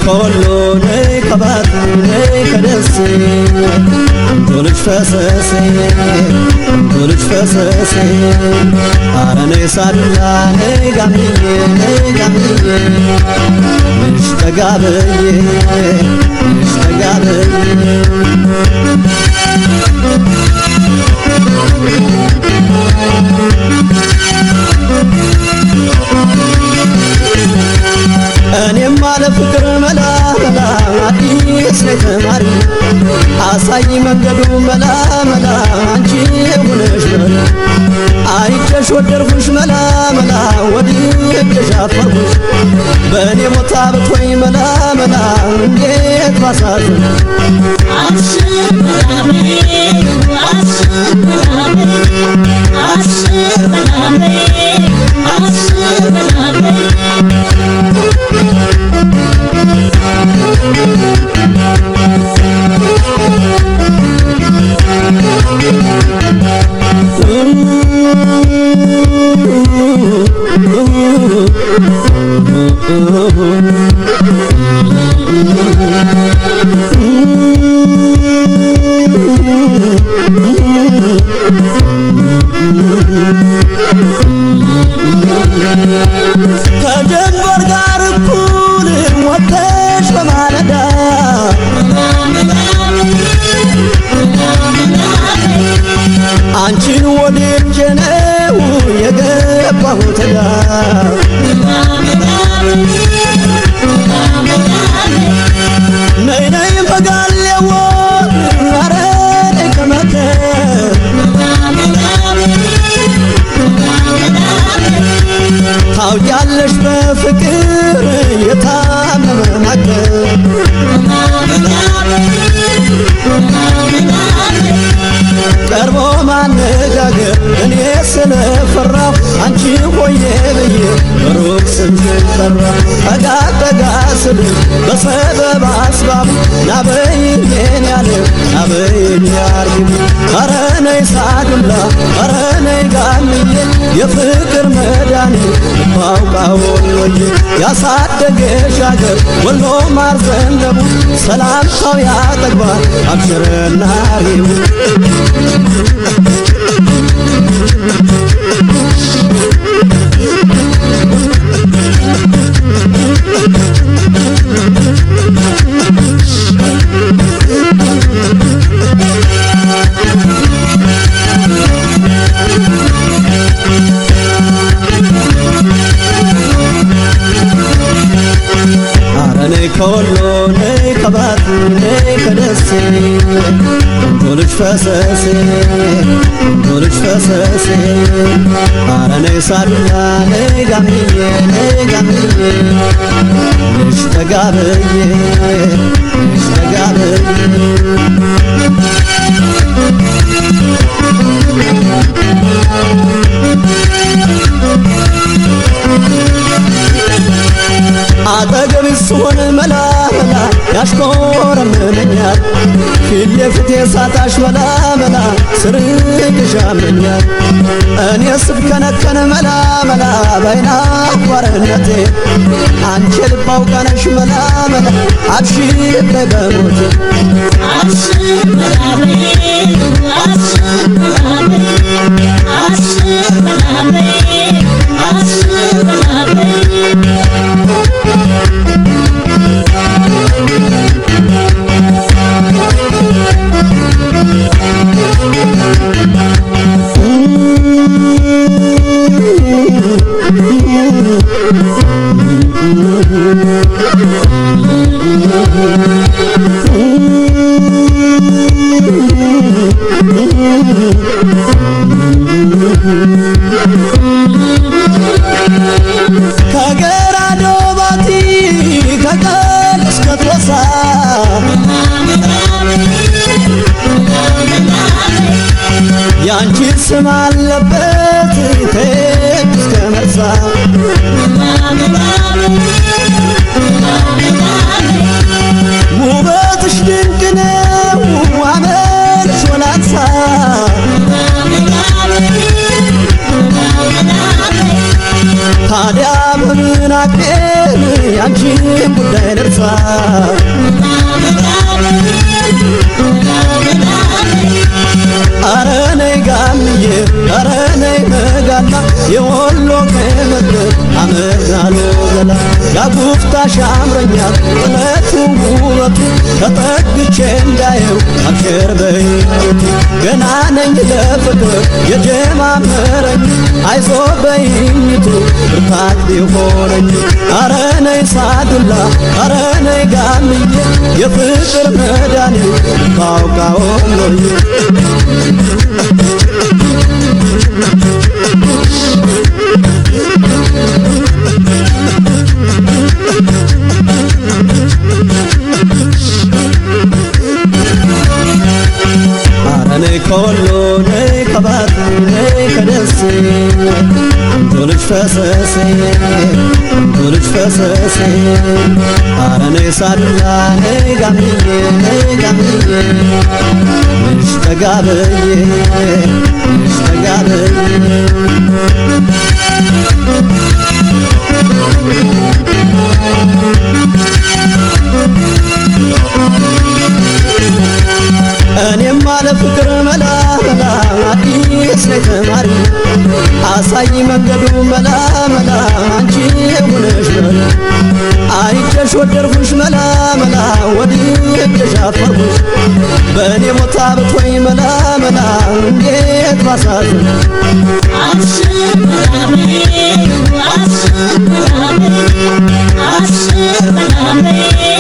كله نكبات نكدسي دولش فسسي دولش فسسي أرني سالا نجامي نجامي مش تجابي مش تجابي أنا ما لفكر ملا ملا عديس نتماري عصاي منقدو ملا ملا عنجي ونشمل عايش ودرفش ملا ملا وديك جافرش بني مطابط وي ملا ملا نجيت بساطن عشق ملامي عشق ملامي عشق ملامي عشق ملامي ከጀንበር ጋር እኩል ወጥተሽ በማለዳ አንቺን ወድጄ ነው የገባሁት ነይ ነይ በጋሌዎ ኧረ ነይ ከመከር ታውቂያለሽ በፍቅር የታመመ ናገር ቀርቦ ማነጋገር እኔ ስለፈራሁ አንቺ ሆዬ ብዬ ሩቅ ስምሽን ጠራሁ ጠጋ ጠጋ ስል በሰበብ አስባብ ናበይኝ የኔ ዓለም ናበይኝ አርግቢ ኧረ ነይ ሳዱላ ኧረ ነይ ጋንዬ የፍቅር መድኃኒት ባውቃው ወሎዬ ያሳደገሽ አገር ወሎ ማር ዘነበ ሰላምታው ያጠግባል አብሽርና ሪው ከወሎ ነይ ከባቱ ነይ ከደሴ ዶልሽ ፈሰሴ ዶልሽ ፈሰሴ አረ ነይ ሳዱላ ነይ ጋምዬ ነይ ጋምዬ ነሽ ተጋብዬ ነሽ ተጋብዬ አጠገብ ስሆን መላ መላ ያሽኮረምመኛል ፊት ለፊቴ ሳታሽ መላ መላ ስርቅሽ ያመኛል እኔ ስብከነከን መላ መላ ባይና ቋርነቴ አንቺ ልብ አውቃነሽ መላ መላ አብሽር በሞቴ عشق ملامي عشق ملامي عشق ملامي عشق ملامي ከገራዶ ባቲ ከቀን እስከ ቶሳ ያንቺ ስም አለበት ከየት እስከ መርሳ ደርሳ ውበትሽ ድንቅ ነው አመልሽ ወላንሳ ታዲያ በምን አቅም ያንቺን ጉዳይ ደርሳ አረ ነይ ጋምዬ አረ ነይ መጋላ የወሎ ከመድር አመጋሎ ገላ ያጉፍታሽ ያምረኛል ጥለቱ ውበቱ ተጠግቼ እንዳየው አብሽር በይ ገና ነኝ ለፍቅር የጀማመረኝ አይዞ በይኝቱ ብርታት ቢሆነኝ አረ ነይ ሳዱላ አረ ነይ ጋምዬ የፍቅር መድኃኒት ባውቃወሎዬ ነይ ከወሎ ነይ ከባቲ ነይ ከደሴ እንቱልጅ ፈሰሴ እንቱልጅ ፈሰሴ አረ ነይ ሳዱላ ነይ ጋምዬ ንሽ ተጋበዬ ንሽ ተጋበዬ እኔም አለ ፍቅር መላ መላ አዲስ ነኝ ተማሪ አሳይ መንገዱ መላ መላ አንቺ ሆነሽ መላ አይቼሽ ወደድኩሽ መላ መላ ወድጄሽ አፈርኩሽ በእኔ ሞታ ብትወይ መላ መላ እንዴት ባሳዝን አስር በላበይ